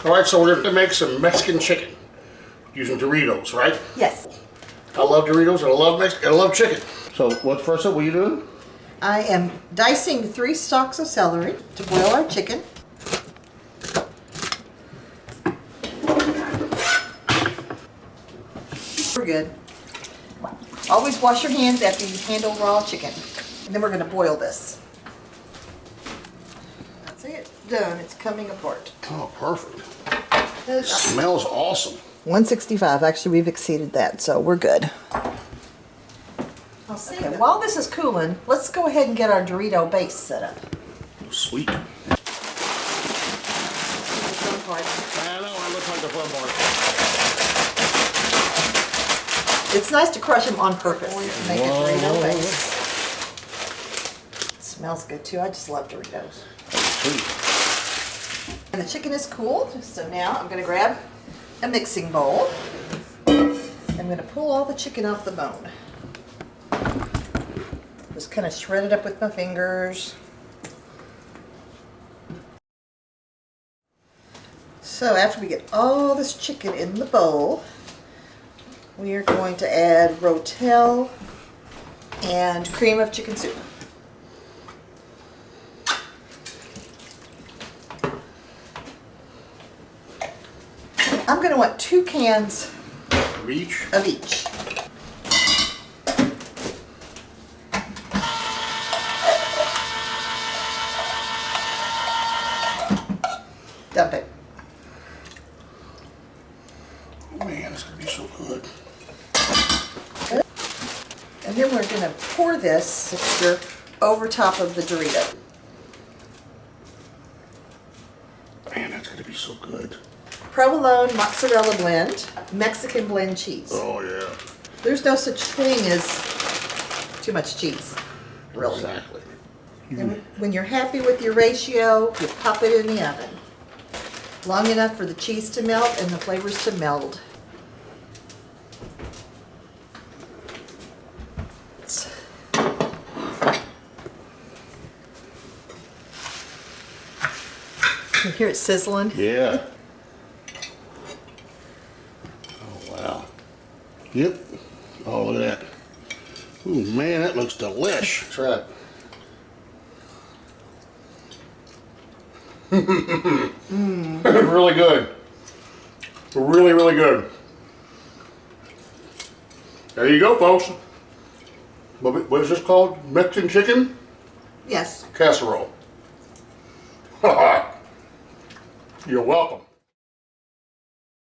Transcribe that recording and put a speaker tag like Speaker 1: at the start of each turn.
Speaker 1: All right, so we're gonna make some Mexican chicken using Doritos, right?
Speaker 2: Yes.
Speaker 1: I love Doritos and I love chicken. So what's first up? What are you doing?
Speaker 2: I am dicing 3 stalks of celery to boil our chicken. We're good. Always wash your hands after you handle raw chicken. And then we're going to boil this. That's it. Done. It's coming apart.
Speaker 1: Oh, perfect. It smells awesome.
Speaker 2: 165. Actually, we've exceeded that, so we're good. Okay, while this is cooling, let's go ahead and get our Dorito base set up.
Speaker 1: Sweet.
Speaker 2: The fun part.
Speaker 1: I know, I look like the fun part.
Speaker 2: It's nice to crush them on purpose to make a Dorito base. It smells good too. I just love Doritos.
Speaker 1: Sweet.
Speaker 2: And the chicken is cooled, so now I'm going to grab a mixing bowl. I'm going to pull all the chicken off the bone. Just kind of shred it up with my fingers. So after we get all this chicken in the bowl, we are going to add Rotel and cream of chicken soup. I'm going to want 2 cans
Speaker 1: Of each?
Speaker 2: of each. Dump it.
Speaker 1: Man, it's gonna be so good.
Speaker 2: And then we're going to pour this mixture over top of the Dorito.
Speaker 1: Man, that's gonna be so good.
Speaker 2: Provolone mozzarella blend, Mexican blend cheese.
Speaker 1: Oh yeah.
Speaker 2: There's no such thing as too much cheese, really.
Speaker 1: Exactly.
Speaker 2: And when you're happy with your ratio, you pop it in the oven. Long enough for the cheese to melt and the flavors to meld. You hear it sizzling?
Speaker 1: Yeah. Oh wow. Yep. Oh, look at that. Ooh, man, that looks delish. Try it. Really good. Really, really good. There you go, folks. What is this called? Mexican chicken
Speaker 2: Yes.
Speaker 1: casserole. You're welcome.